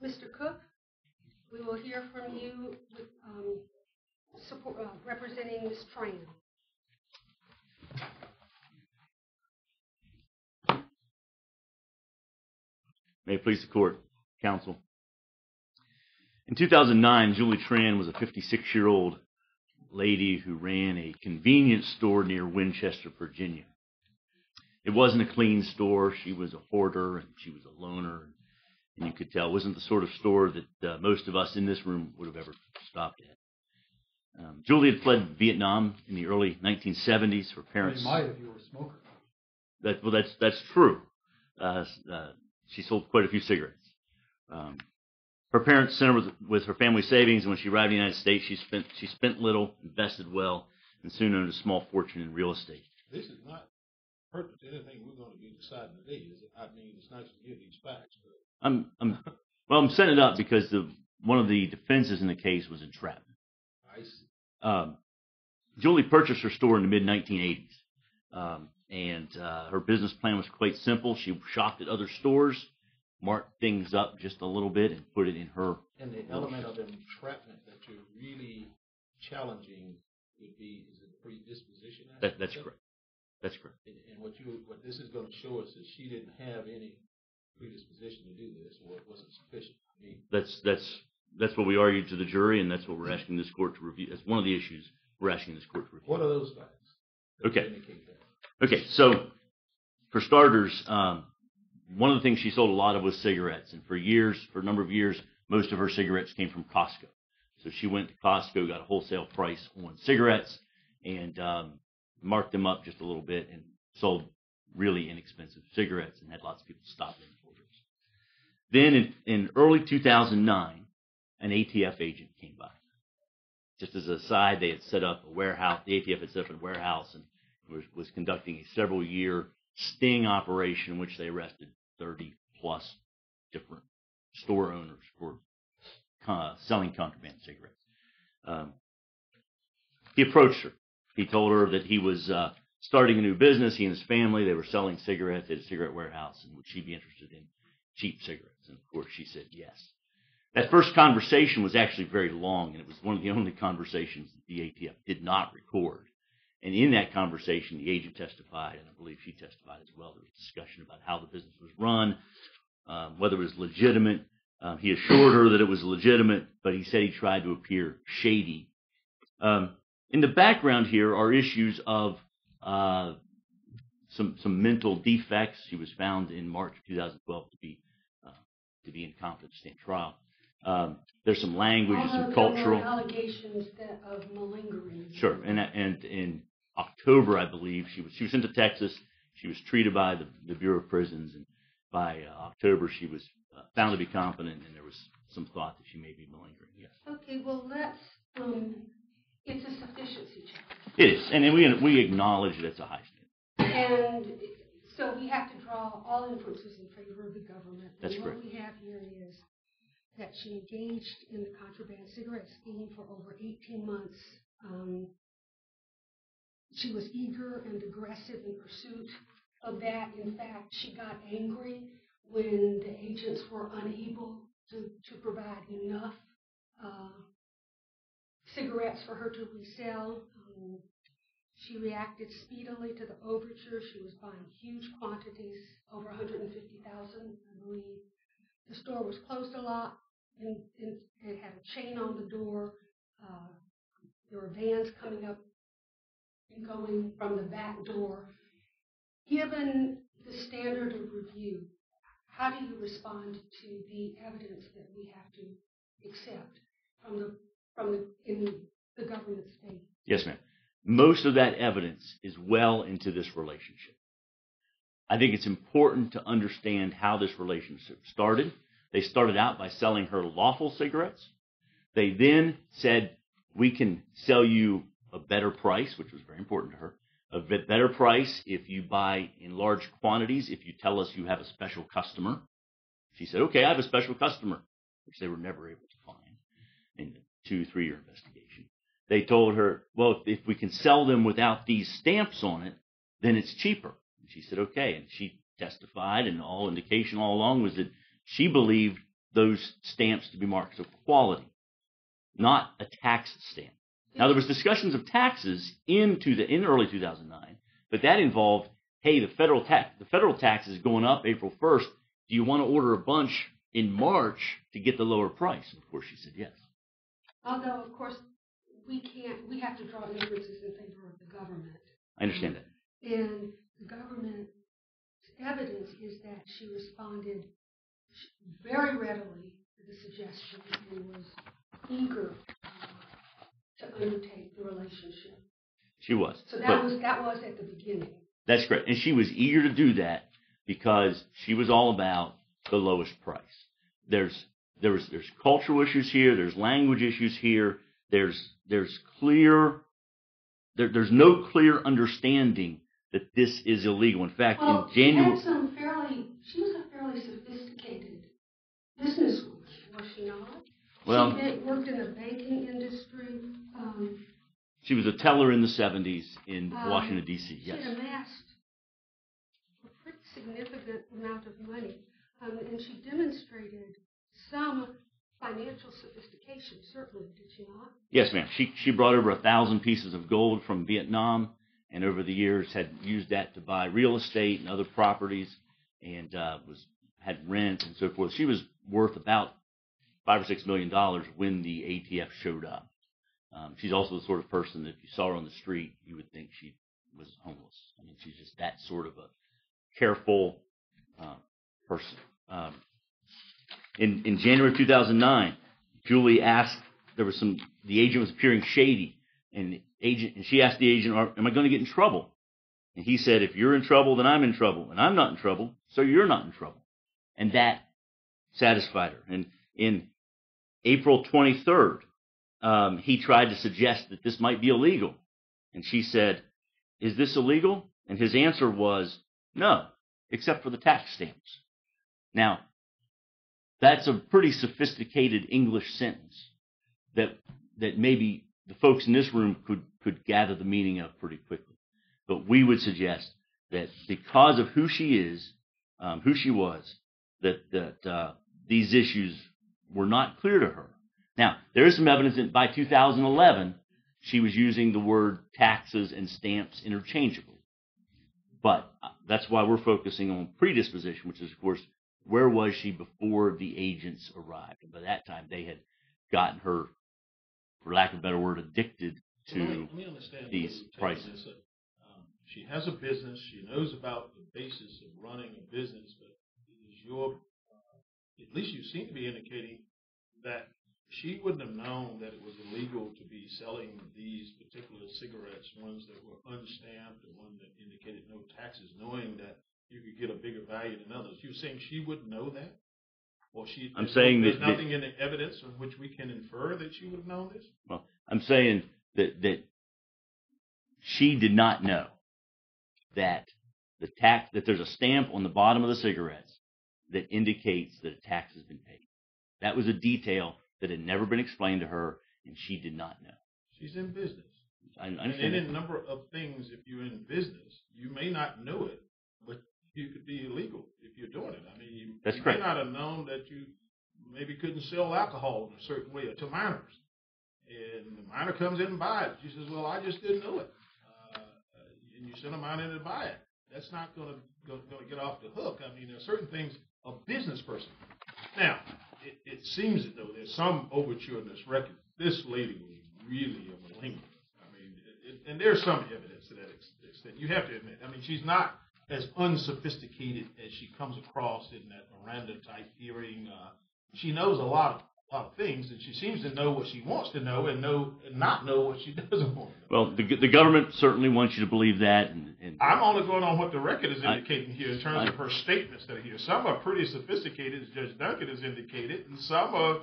Mr. Cook, we will hear from you with, representing Ms. Tran. May it please the court, counsel. In 2009, Julie Tran was a 56-year-old lady who ran a convenience store near Winchester, Virginia. It wasn't a clean store. She was a hoarder and she was a loner. And you could tell it wasn't the sort of store that most of us in this room would have ever stopped at. Julie had fled Vietnam in the early 1970s. Her parents. You might if you were a smoker. That's true. She sold quite a few cigarettes. Her parents sent her with her family savings, and when she arrived in the United States, she spent little, invested well, and soon earned a small fortune in real estate. This is not pertinent to anything we're going to be deciding today, is it? I mean, it's nice to give these facts, but I'm setting it up because one of the defenses in the case was entrapment. I see. Julie purchased her store in the mid-1980s, and her business plan was quite simple. She shopped at other stores, marked things up just a little bit, and put it in her. And the element of entrapment that you're really challenging would be, is it predisposition? That's correct. That's correct. And what this is going to show us is she didn't have any predisposition to do this, or it wasn't sufficient. I mean, that's what we argued to the jury, and that's what we're asking this court to review. That's one of the issues we're asking this court to review. What are those facts that indicate that? Okay, so for starters, one of the things she sold a lot of was cigarettes, and for a number of years, most of her cigarettes came from Costco. So she went to Costco, got a wholesale price on cigarettes, and marked them up just a little bit, and sold really inexpensive cigarettes, and had lots of people stop in for those. Then in early 2009, an ATF agent came by. Just as an aside, they had set up a warehouse. The ATF had set up a warehouse and was conducting a several-year sting operation in which they arrested 30-plus different store owners for selling contraband cigarettes. He approached her. He told her that he was starting a new business. He and his family, they were selling cigarettes at a cigarette warehouse, and would she be interested in cheap cigarettes? And, of course, she said yes. That first conversation was actually very long, and it was one of the only conversations that the ATF did not record. And in that conversation, the agent testified, and I believe she testified as well. There was discussion about how the business was run, whether it was legitimate. He assured her that it was legitimate, but he said he tried to appear shady. In the background here are issues of some mental defects. She was found in March of 2012 to be incompetent to stand trial. There's some language, some cultural allegations of malingering. Sure, and in October, I believe she was sent to Texas. She was treated by the Bureau of Prisons, and by October she was found to be competent, and there was some thought that she may be malingering. Yes. Okay, well let's. It's a sufficiency challenge. It is, and we acknowledge that it's a high standard. And so we have to draw all inferences in favor of the government. That's and correct. What we have here is that she engaged in the contraband cigarette scheme for over 18 months. She was eager and aggressive in pursuit of that. In fact, she got angry when the agents were unable to provide enough cigarettes for her to resell. She reacted speedily to the overture. She was buying huge quantities, over 150,000, I believe. The store was closed a lot, and it had a chain on the door. There were vans coming up and going from the back door. Given the standard of review, how do you respond to the evidence that we have to accept in the government's favor? Yes, ma'am. Most of that evidence is well into this relationship. I think it's important to understand how this relationship started. They started out by selling her lawful cigarettes. They then said, we can sell you a better price, which was very important to her, a bit better price if you buy in large quantities, if you tell us you have a special customer. She said, okay, I have a special customer, which they were never able to find in the 2-3 year investigation. They told her, well, if we can sell them without these stamps on it, then it's cheaper. And she said, okay. And she testified, and all indication all along was that she believed those stamps to be marked. So quality, not a tax stamp. Now, there was discussions of taxes in early 2009, but that involved, hey, the federal tax is going up April 1st. Do you want to order a bunch in March to get the lower price? And of course, she said yes. Although, of course, we have to draw inferences in favor of the government. I understand that. And the government's evidence is that she responded very readily to the suggestion and was eager to undertake the relationship. She was. So that was at the beginning. That's correct. And she was eager to do that because she was all about the lowest price. There's cultural issues here. There's language issues here. There's no clear understanding that this is illegal. In fact, in January, she was a fairly sophisticated businesswoman, was she not? Well, she worked in the banking industry. She was a teller in the 70s in Washington, D.C., yes. She had amassed a pretty significant amount of money, and she demonstrated some financial sophistication, certainly, did she not? Yes, ma'am. She brought over 1,000 pieces of gold from Vietnam, and over the years had used that to buy real estate and other properties, and had rent and so forth. She was worth about $5 or $6 million when the ATF showed up. She's also the sort of person that if you saw her on the street, you would think she was homeless. I mean, she's just that sort of a careful person. In January 2009, Julie asked, the agent was appearing shady, and she asked the agent, am I going to get in trouble? And he said, if you're in trouble, then I'm in trouble, and I'm not in trouble, so you're not in trouble. And that satisfied her. And in April 23rd, he tried to suggest that this might be illegal. And she said, is this illegal? And his answer was, no, except for the tax stamps. Now, that's a pretty sophisticated English sentence that maybe the folks in this room could gather the meaning of pretty quickly. But we would suggest that because of who she is, who she was, that these issues were not clear to her. Now, there is some evidence that by 2011, she was using the word taxes and stamps interchangeably. But that's why we're focusing on predisposition, which is, of course, where was she before the agents arrived? And by that time, they had gotten her, for lack of a better word, addicted to these prices. She has a business. She knows about the basis of running a business, but at least you seem to be indicating that she wouldn't have known that it was illegal to be selling these particular cigarettes, ones that were unstamped or one that indicated no taxes, knowing that you could get a bigger value than others. You're saying she wouldn't know that? Or there's nothing in the evidence on which we can infer that she would have known this? Well, I'm saying that she did not know that that there's a stamp on the bottom of the cigarettes that indicates that a tax has been paid. That was a detail that had never been explained to her, and she did not know. She's in business. I understand. And in a number of things, if you're in business, you may not know it, but you could be illegal if you're doing it. I mean, you may not have known that you maybe couldn't sell alcohol in a certain way to minors. And the minor comes in and buys it. She says, well, I just didn't know it. And you send a minor in to buy it. That's not going to get off the hook. I mean, there are certain things a business person. Now, it seems as though there's some overture in this record. This lady was really a malignant. I mean, and there's some evidence to that extent. You have to admit. I mean, she's not as unsophisticated as she comes across in that Miranda-type hearing. She knows a lot of things, and she seems to know what she wants to know and not know what she doesn't want to know. Well, the government certainly wants you to believe that. And I'm only going on what the record is indicating here in terms of her statements that are here. Some are pretty sophisticated, as Judge Duncan has indicated, and some are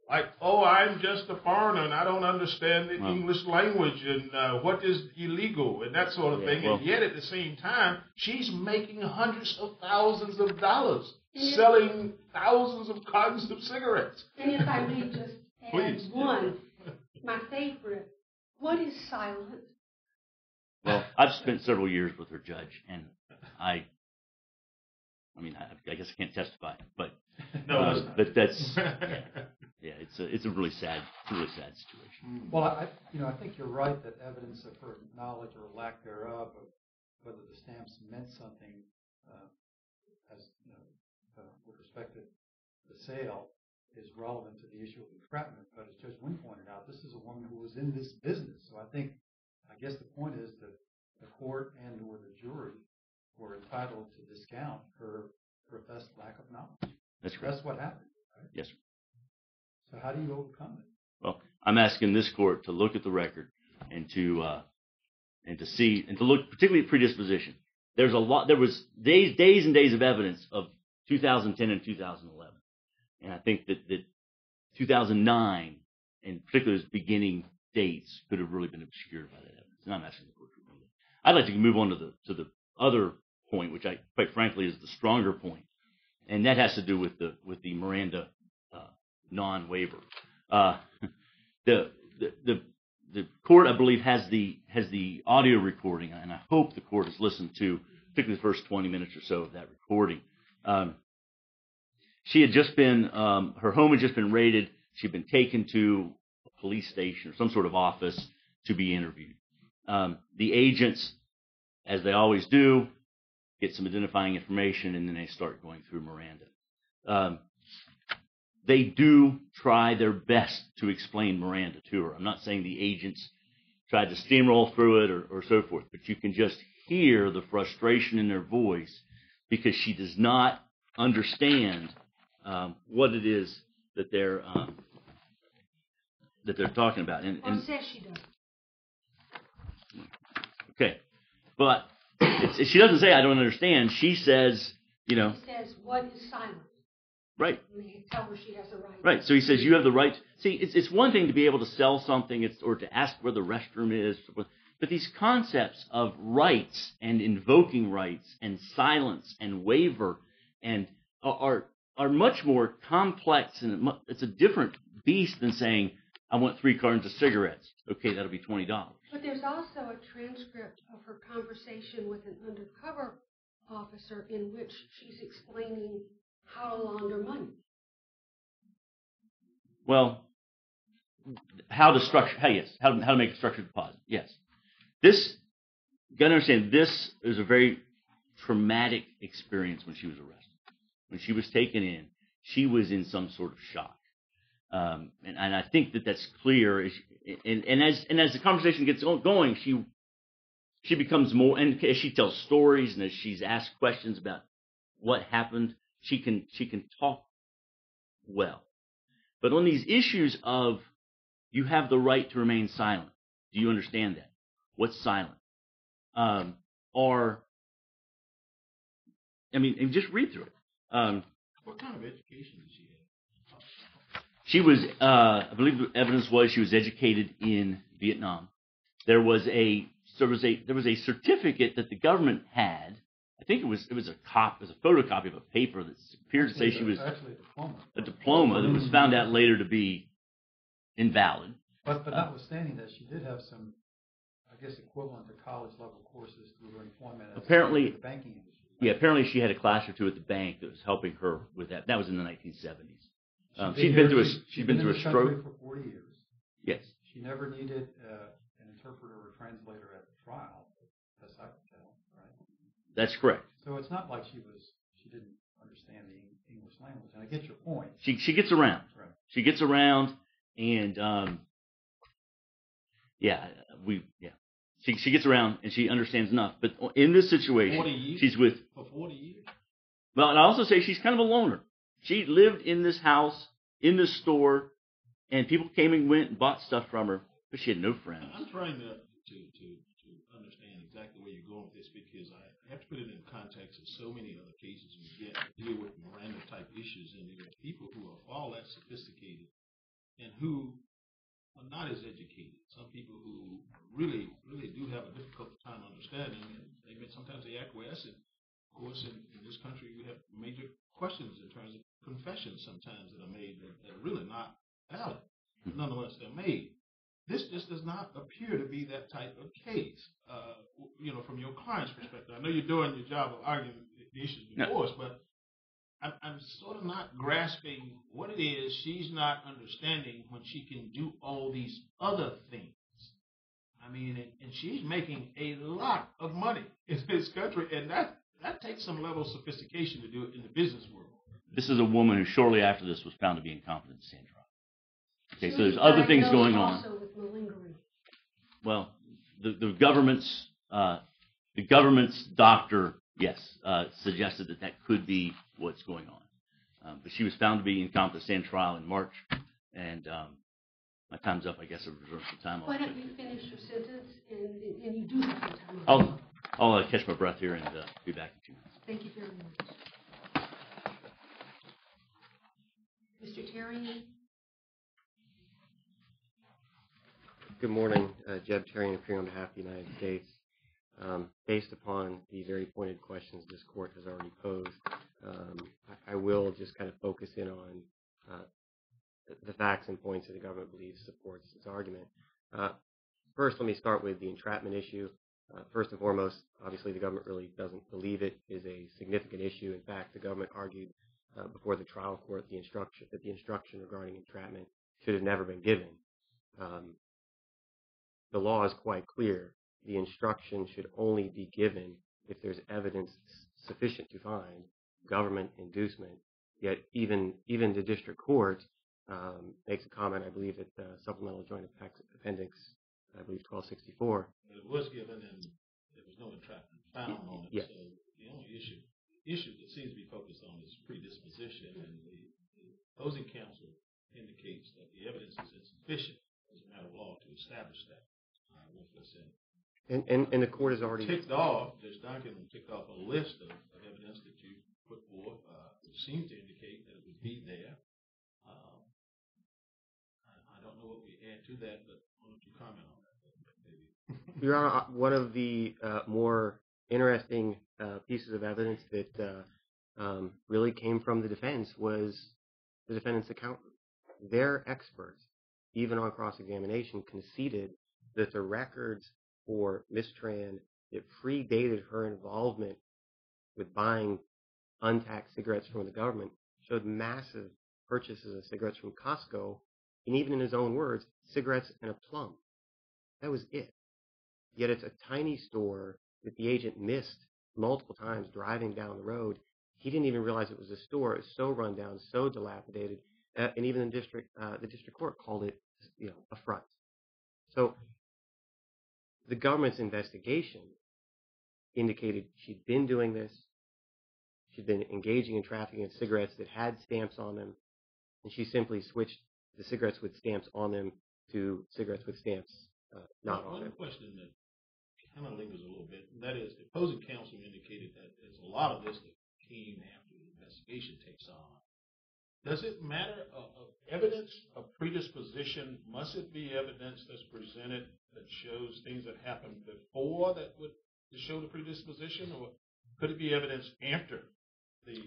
like, oh, I'm just a foreigner and I don't understand the English language and what is illegal and that sort of thing. And yet at the same time, she's making hundreds of thousands of dollars selling thousands of cartons of cigarettes. And if I may just add one, my favorite, what is silent? Well, I've spent several years with her, Judge, and I mean, I guess I can't testify, but No, but that's it's a really sad situation. Well, I think you're right that evidence of her knowledge or lack thereof of whether the stamps meant something with respect to the sale is relevant to the issue of entrapment. But as Judge Wynn pointed out, this is a woman who was in this business. So I guess the point is that the court and or the jury were entitled to discount her professed lack of knowledge. That's correct. That's what happened, right? Yes, sir. So how do you overcome it? Well, I'm asking this court to look at the record and to see and to look particularly at predisposition. There was days and days of evidence of 2010 and 2011, and I think that 2009 and particularly those beginning dates could have really been obscured by that evidence. And I'm asking the court to remove it. I'd like to move on to the other point, which I quite frankly is the stronger point, and that has to do with the Miranda non-waiver. The court, I believe, has the audio recording, and I hope the court has listened to particularly the first 20 minutes or so of that recording. She had just been, her home had just been raided. She'd been taken to a police station or some sort of office to be interviewed. The agents, as they always do, get some identifying information, and then they start going through Miranda. They do try their best to explain Miranda to her. I'm not saying the agents tried to steamroll through it or so forth, but you can just hear the frustration in their voice because she does not understand what it is that they're talking about. Well, says she does. Okay, but she doesn't say I don't understand. She says, She says, what is silence? Right. And they tell her she has a right. Right. So he says you have the right. See, it's one thing to be able to sell something, or to ask where the restroom is, but these concepts of rights and invoking rights and silence and waiver and are much more complex, and it's a different beast than saying I want 3 cartons of cigarettes. Okay, that'll be $20. But there's also a transcript of her conversation with an undercover officer in which she's explaining how to launder money. Well, how to make a structured deposit. Yes. You got to understand, this is a very traumatic experience when she was arrested. When she was taken in, she was in some sort of shock. And I think that's clear. And as the conversation gets going, she becomes more, and as she tells stories and as she's asked questions about what happened, she can talk well. But on these issues of you have the right to remain silent, do you understand that? What's silent? And just read through it. What kind of education did she have? She was, I believe the evidence was she was educated in Vietnam. There was a certificate that the government had. I think it was a photocopy of a paper that appeared to say she was actually a diploma that was found out later to be invalid. But notwithstanding that, she did have some, I guess, equivalent to college level courses through her employment as apparently the banking industry. Yeah, apparently she had a class or two at the bank that was helping her with that. That was in the 1970s. She'd been through a stroke for 40 years. Yes. She never needed an interpreter or translator at the trial, as I can tell, right? That's correct. So it's not like she didn't understand the English language. And I get your point. She gets around. Right. She gets around, and she gets around and she understands enough. But in this situation, 40 years? She's with. For 40 years? Well, and I also say she's kind of a loner. She lived in this house, in this store, and people came and went and bought stuff from her, but she had no friends. I'm trying to understand exactly where you're going with this, because I have to put it in context of so many other cases we get to deal with Miranda type issues, and there are people who are far less sophisticated and who are not as educated. Some people who really do have a difficult time understanding, and sometimes they acquiesce. And of course, in this country, we have major questions in terms of confessions sometimes that are made that are really not valid. But nonetheless, they're made. This just does not appear to be that type of case. From your client's perspective, I know you're doing your job of arguing the issues before us, but I'm sort of not grasping what it is she's not understanding when she can do all these other things. I mean, and she's making a lot of money in this country, and that takes some level of sophistication to do it in the business world. This is a woman who shortly after this was found to be incompetent to stand trial. Okay, so there's other things going on. Also with malingering. Well, the government's doctor, yes, suggested that could be what's going on. But she was found to be incompetent to stand trial in March, and my time's up. I guess I've reserved some time. Why don't you finish your sentence, and you do have some time. I'll catch my breath here and be back in 2 minutes. Thank you very much. Mr. Terry. Good morning. Jeb Terry, appearing on behalf of the United States. Based upon the very pointed questions this court has already posed, I will just kind of focus in on the facts and points that the government believes supports its argument. First, let me start with the entrapment issue. First and foremost, obviously the government really doesn't believe it is a significant issue. In fact, the government argued before the trial court that the instruction regarding entrapment should have never been given. The law is quite clear. The instruction should only be given if there's evidence sufficient to find government inducement. Yet even the district court makes a comment, I believe, at Supplemental Joint Appendix, I believe, 1264. It was given, and there was no entrapment found on it. Yes. So the only issue that seems to be focused on is predisposition, and the opposing counsel indicates that the evidence is insufficient as a matter of law to establish that. And the court has already Judge Duncan ticked off a list of evidence that you put forth, which seemed to indicate that it would be there. I don't know what we add to that, but why don't you comment on that, maybe? Your Honor, one of the more interesting pieces of evidence that really came from the defense was the defendant's accountant. Their experts, even on cross-examination, conceded that the records for Ms. Tran that predated her involvement with buying untaxed cigarettes from the government showed massive purchases of cigarettes from Costco, and even in his own words, cigarettes and a plum. That was it. Yet it's a tiny store that the agent missed multiple times driving down the road. He didn't even realize it was a store. It was so run down, so dilapidated, and even the district court called it, a front. So the government's investigation indicated she'd been doing this. She'd been engaging in trafficking of cigarettes that had stamps on them, and she simply switched the cigarettes with stamps on them to cigarettes with stamps not on them. One question that kind of lingers a little bit, and that is the opposing counsel indicated that there's a lot of this that came after the investigation takes on. Does it matter of evidence of predisposition? Must it be evidence that's presented that shows things that happened before that would show the predisposition, or could it be evidence after the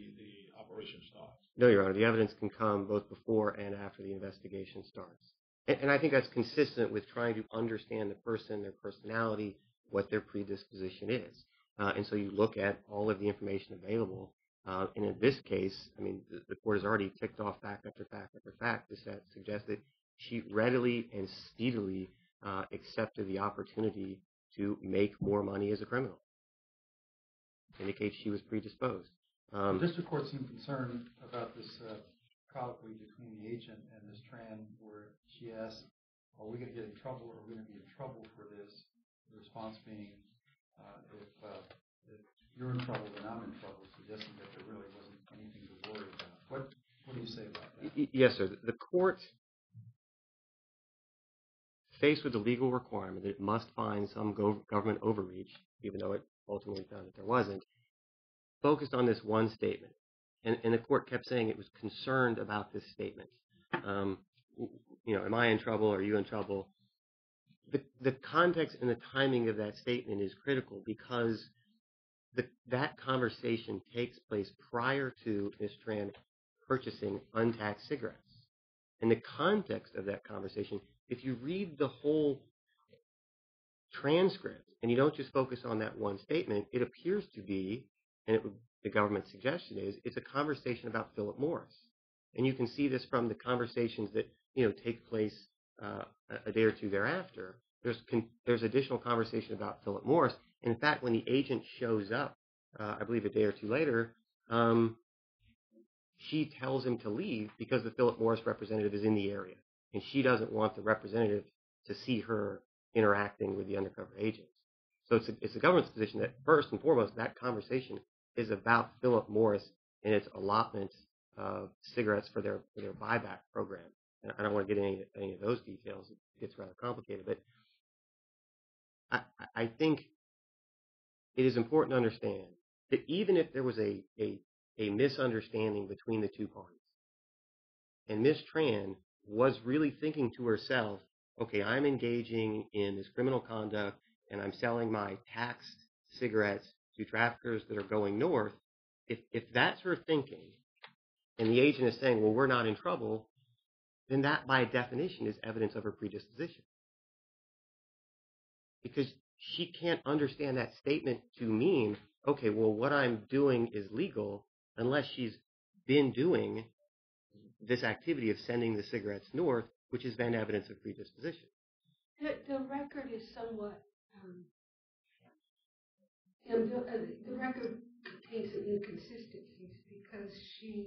operation starts? No, Your Honor. The evidence can come both before and after the investigation starts. And I think that's consistent with trying to understand the person, their personality, what their predisposition is. And so you look at all of the information available. And in this case, I mean, the court has already ticked off fact after fact after fact to suggest that she readily and speedily accepted the opportunity to make more money as a criminal. Indicates she was predisposed. The district court seemed concerned about this colloquy between the agent and Ms. Tran, where she asked, are we going to get in trouble, or are we going to be in trouble for this? The response being, if you're in trouble, then I'm in trouble, suggesting that there really wasn't anything to worry about. What do you say about that? Yes, sir. The court, faced with the legal requirement that it must find some government overreach, even though it ultimately found that there wasn't, focused on this one statement. And the court kept saying it was concerned about this statement. Am I in trouble? Are you in trouble? The context and the timing of that statement is critical because that conversation takes place prior to Ms. Tran purchasing untaxed cigarettes. And the context of that conversation, if you read the whole transcript and you don't just focus on that one statement, it appears to be, and it would the government's suggestion is it's a conversation about Philip Morris. And you can see this from the conversations that, take place a day or two thereafter. There's additional conversation about Philip Morris. In fact, when the agent shows up, I believe a day or two later, she tells him to leave because the Philip Morris representative is in the area. And she doesn't want the representative to see her interacting with the undercover agents. So it's the government's position that first and foremost, that conversation is about Philip Morris and its allotment of cigarettes for their buyback program. And I don't want to get into any of those details. It gets rather complicated. But I think it is important to understand that even if there was a misunderstanding between the two parties, and Miss Tran was really thinking to herself, okay, I'm engaging in this criminal conduct and I'm selling my taxed cigarettes to traffickers that are going north, if that's her thinking, and the agent is saying, well, we're not in trouble, then that by definition is evidence of her predisposition. Because she can't understand that statement to mean, okay, well, what I'm doing is legal unless she's been doing this activity of sending the cigarettes north, which is then evidence of predisposition. The record is somewhat, the record contains some inconsistencies because she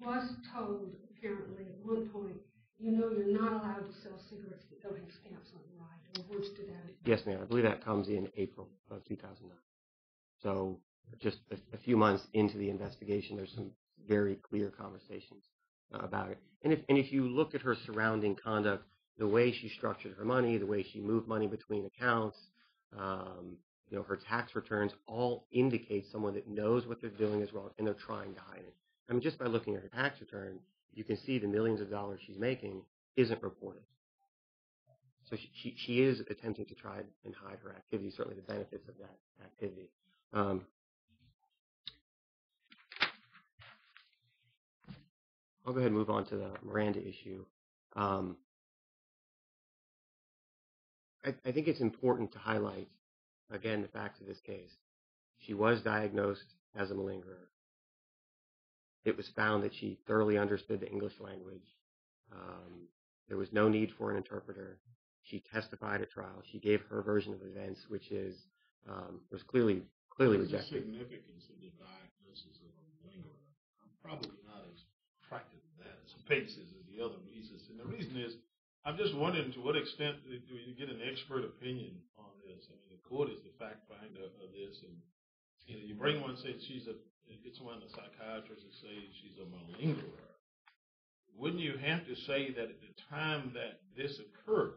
was told, apparently, at one point, you're not allowed to sell cigarettes that don't have stamps on the right, or words to that effect. Yes, ma'am. I believe that comes in April of 2009. So just a few months into the investigation, there's some very clear conversations about it. And if you look at her surrounding conduct, the way she structured her money, the way she moved money between accounts, her tax returns all indicate someone that knows what they're doing is wrong and they're trying to hide it. I mean, just by looking at her tax return, you can see the millions of dollars she's making isn't reported. So she is attempting to try and hide her activity, certainly the benefits of that activity. I'll go ahead and move on to the Miranda issue. I think it's important to highlight, again, the facts of this case. She was diagnosed as a malingerer. It was found that she thoroughly understood the English language. There was no need for an interpreter. She testified at trial. She gave her version of events, which was clearly rejected. What's the significance of the diagnosis of a malingerer? I'm probably not as attracted to that as basis as the other reasons. And the reason is, I'm just wondering to what extent do you get an expert opinion on this? I mean, the court is the fact finder of this, and you bring one and say get someone, a psychiatrist, and say she's a malingerer. Wouldn't you have to say that at the time that this occurred,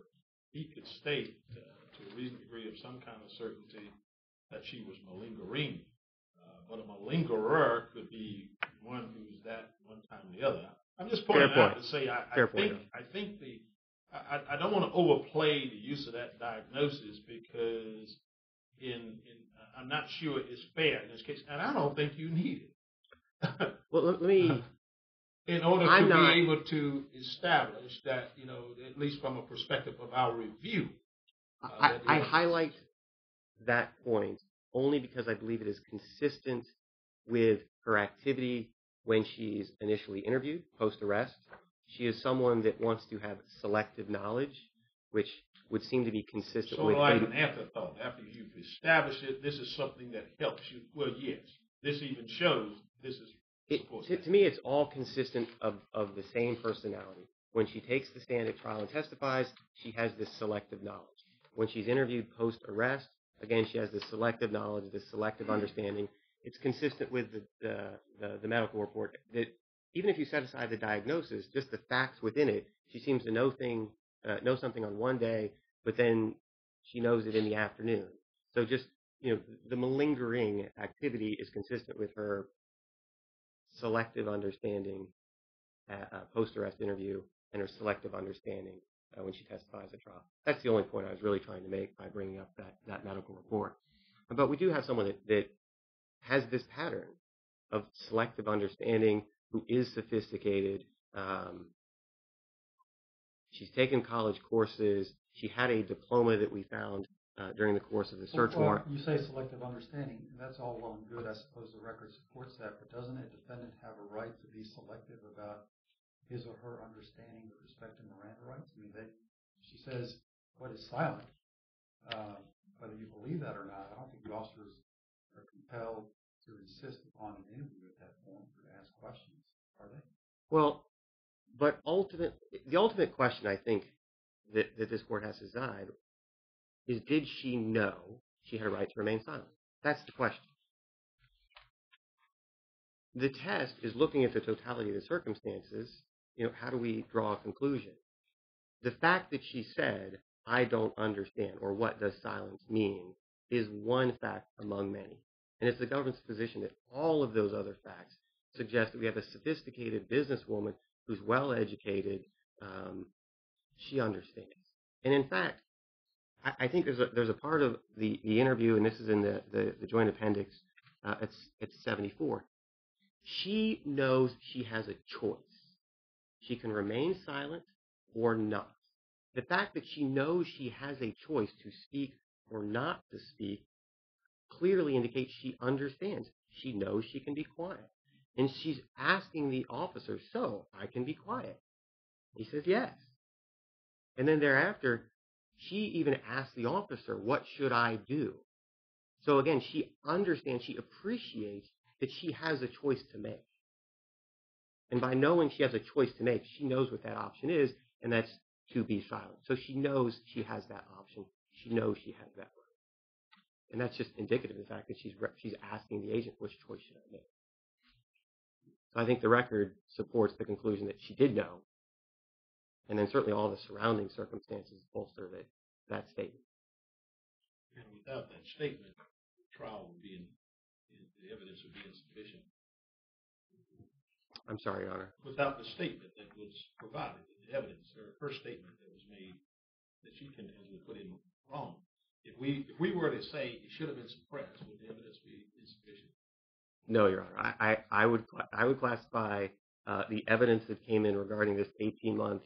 he could state to a reasonable degree of some kind of certainty that she was malingering? But a malingerer could be one who's that one time or the other. I'm just pointing out to say I don't want to overplay the use of that diagnosis because I'm not sure it's fair in this case, and I don't think you need it. Well, let me. In order to be able to establish that, at least from a perspective of our review. I highlight that point only because I believe it is consistent with her activity when she's initially interviewed, post-arrest. She is someone that wants to have selective knowledge, which would seem to be consistent with... So like an afterthought. After you've established it, this is something that helps you. Well, yes. This even shows this is... To me, it's all consistent of the same personality. When she takes the stand at trial and testifies, she has this selective knowledge. When she's interviewed post-arrest, again, she has this selective knowledge, this selective understanding. It's consistent with the medical report that even if you set aside the diagnosis, just the facts within it, she seems to know something on one day, but then she knows it in the afternoon. So just, the malingering activity is consistent with her selective understanding post-arrest interview and her selective understanding when she testifies at trial. That's the only point I was really trying to make by bringing up that medical report. But we do have someone that has this pattern of selective understanding, who is sophisticated. She's taken college courses. She had a diploma that we found during the course of the search Well, warrant. you say selective understanding, and that's all well and good. I suppose the record supports that, but doesn't a defendant have a right to be selective about his or her understanding with respect to Miranda rights? I mean, she says what is silent. Whether you believe that or not, I don't think the officers are compelled to insist upon an interview at that point or to ask questions, are they? Well, but the ultimate question I think that this court has to decide is, did she know she had a right to remain silent? That's the question. The test is looking at the totality of the circumstances. How do we draw a conclusion? The fact that she said, "I don't understand," or "what does silence mean," is one fact among many. And it's the government's position that all of those other facts suggest that we have a sophisticated businesswoman who's well-educated. She understands. And in fact, I think there's a part of the interview, and this is in the joint appendix, it's 74. She knows she has a choice. She can remain silent or not. The fact that she knows she has a choice to speak or not to speak clearly indicates she understands. She knows she can be quiet. And she's asking the officer, "So, I can be quiet?" He says, "Yes." And then thereafter, she even asks the officer, "What should I do?" So again, she understands, she appreciates that she has a choice to make. And by knowing she has a choice to make, she knows what that option is, and that's to be silent. So she knows she has that option. She knows she has that right. And that's just indicative of the fact that she's asking the agent, which choice should I make? So I think the record supports the conclusion that she did know. And then certainly all the surrounding circumstances bolster that statement. And without that statement, the trial would be the evidence would be insufficient. I'm sorry, Your Honor. Without the statement that was provided, the evidence, or her statement that was made, that she contends was put in wrong. If we were to say it should have been suppressed, would the evidence be insufficient? No, Your Honor. I would classify the evidence that came in regarding this 18-month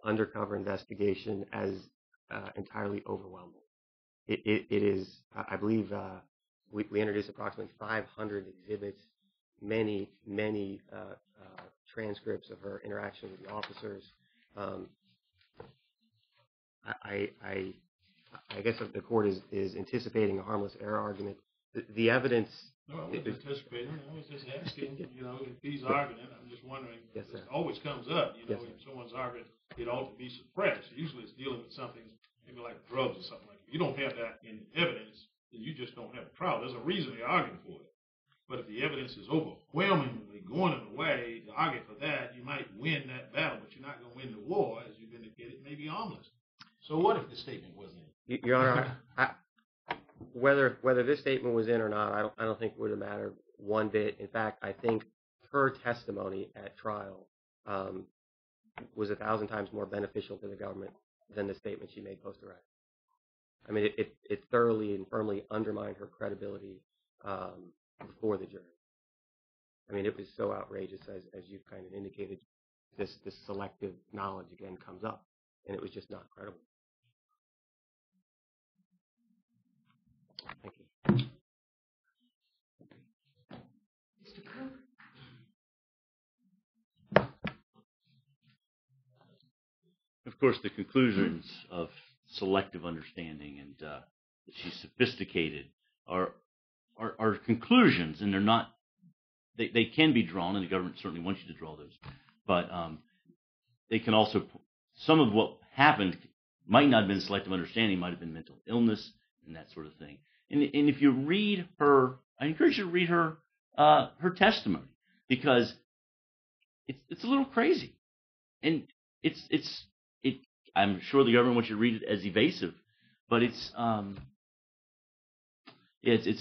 undercover investigation as entirely overwhelming. It is, I believe, we introduced approximately 500 exhibits, many transcripts of her interaction with the officers. I guess if the court is anticipating a harmless error argument, the evidence. No, I wasn't anticipating. I was just asking. If he's arguing, I'm just wondering. Yes, sir. It always comes up. Yes, if someone's arguing, it ought to be suppressed. Usually, it's dealing with something maybe like drugs or something like that. If you don't have that in evidence, then you just don't have a trial. There's a reason they're arguing for it. But if the evidence is overwhelmingly going in the way to argue for that, you might win that battle, but you're not going to win the war, as you've indicated, maybe harmless. So what if the statement wasn't in? Your Honor, whether this statement was in or not, I don't think it would have mattered one bit. In fact, I think her testimony at trial was 1,000 times more beneficial to the government than the statement she made post-arrest. I mean, it thoroughly and firmly undermined her credibility before the jury. I mean, it was so outrageous, as you've kind of indicated. This selective knowledge again comes up, and it was just not credible. Thank you. Mr. Cook? Of course, the conclusions of selective understanding and that she's sophisticated are conclusions, and they're not. They can be drawn, and the government certainly wants you to draw those. But they can also, some of what happened might not have been selective understanding, might have been mental illness and that sort of thing. And if you read her, I encourage you to read her testimony, because it's a little crazy, and I'm sure the government wants you to read it as evasive, but it's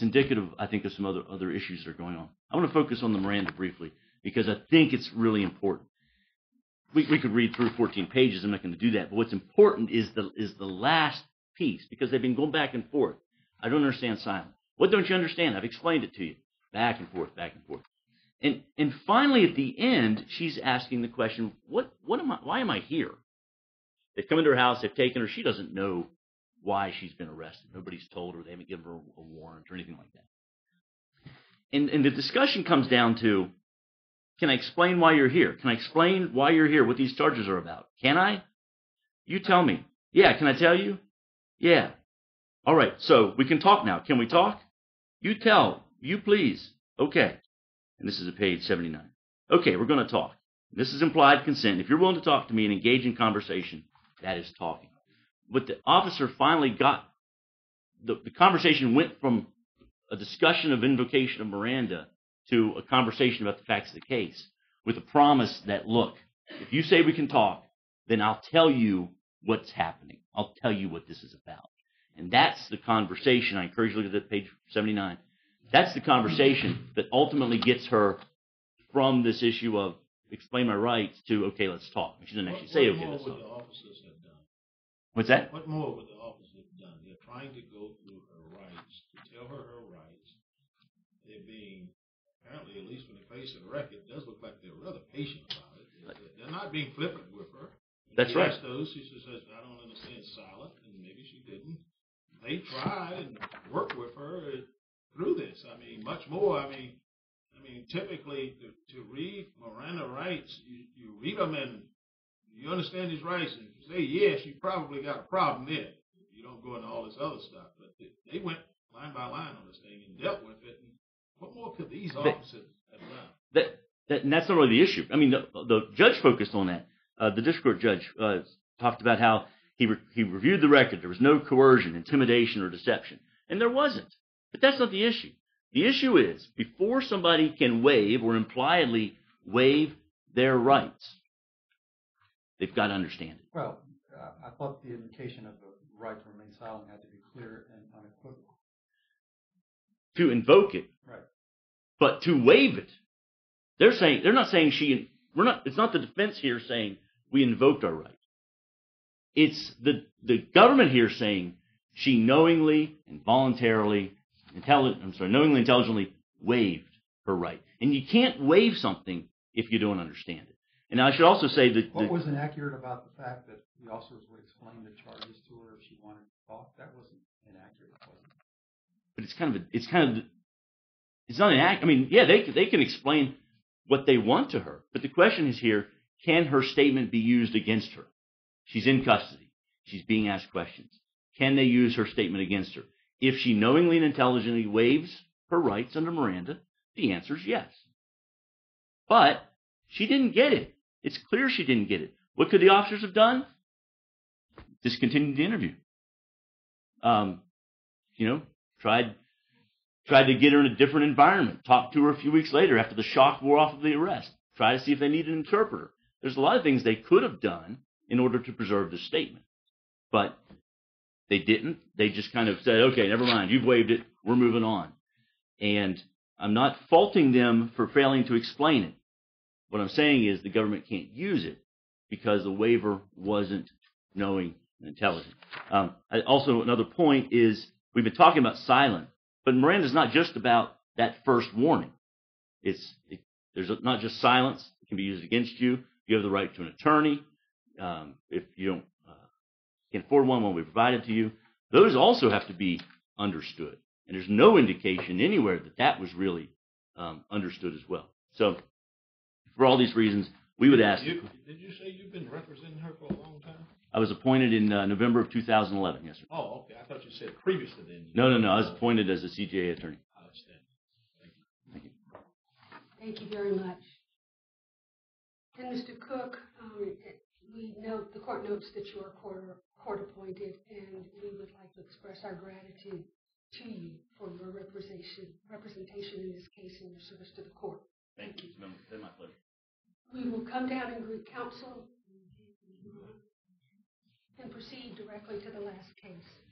indicative, I think, of some other issues that are going on. I want to focus on the Miranda briefly, because I think it's really important. We could read through 14 pages. I'm not going to do that. But what's important is the last piece, because they've been going back and forth. I don't understand silence. What don't you understand? I've explained it to you. Back and forth, back and forth. And finally, at the end, she's asking the question, why am I here? They've come into her house. They've taken her. She doesn't know why she's been arrested. Nobody's told her. They haven't given her a warrant or anything like that. And the discussion comes down to, can I explain why you're here? Can I explain why you're here, what these charges are about? Can I? You tell me. Yeah, can I tell you? Yeah. All right, so we can talk now. Can we talk? You tell. You please. Okay. And this is at page 79. Okay, we're going to talk. This is implied consent. If you're willing to talk to me and engage in conversation, that is talking. But the officer finally got, the conversation went from a discussion of invocation of Miranda to a conversation about the facts of the case with a promise that, look, if you say we can talk, then I'll tell you what's happening. I'll tell you what this is about. And that's the conversation. I encourage you to look at that page 79. That's the conversation that ultimately gets her from this issue of explain my rights to, okay, let's talk. She doesn't actually say, okay, let's talk. What more would the officers have done? What's that? What more would the officers have done? They're trying to go through her rights, to tell her her rights. They're being, apparently, at least when they face the record, it does look like they're rather patient about it. They're not being flippant with her. That's right. She says, I don't understand silent, and maybe she didn't. They tried and worked with her through this. I mean, much more. I mean, typically to read Miranda rights, you read them and you understand his rights and say, yes, you probably got a problem there. You don't go into all this other stuff. But they went line by line on this thing and dealt with it. And what more could these officers have done? And that's not really the issue. I mean, the judge focused on that. The district court judge talked about how he reviewed the record. There was no coercion, intimidation, or deception. And there wasn't. But that's not the issue. The issue is, before somebody can waive or impliedly waive their rights, they've got to understand it. Well, I thought the indication of the right to remain silent had to be clear and unequivocal. To invoke it. Right. But to waive it. They're not saying it's not the defense here saying we invoked our right. It's the government here saying she knowingly and voluntarily, knowingly and intelligently waived her right. And you can't waive something if you don't understand it. And I should also say that what was inaccurate about the fact that the officers would explain the charges to her if she wanted to talk? That wasn't inaccurate, was it? But it's not inaccurate. I mean, yeah, they can explain what they want to her. But the question is here, can her statement be used against her? She's in custody. She's being asked questions. Can they use her statement against her? If she knowingly and intelligently waives her rights under Miranda, the answer is yes. But she didn't get it. It's clear she didn't get it. What could the officers have done? Discontinued the interview. Tried to get her in a different environment. Talked to her a few weeks later after the shock wore off of the arrest. Try to see if they need an interpreter. There's a lot of things they could have done in order to preserve the statement. But they didn't. They just kind of said, okay, never mind. You've waived it. We're moving on. And I'm not faulting them for failing to explain it. What I'm saying is the government can't use it because the waiver wasn't knowing and intelligent. Also, another point is we've been talking about silent, but Miranda's not just about that first warning. There's not just silence. It can be used against you. You have the right to an attorney. If you don't can afford one we provided to you, those also have to be understood. And there's no indication anywhere that was really understood as well. So for all these reasons, we would ask. Did you say you've been representing her for a long time? I was appointed in November of 2011, yes, sir. Oh, okay. I thought you said previously then. No. I was appointed as a CJA attorney. I understand. Thank you. Thank you very much. And Mr. Cook, the court notes that you are court appointed, and we would like to express our gratitude to you for your representation in this case and your service to the court. Thank you. It's been my pleasure. We will come down and greet counsel and proceed directly to the last case.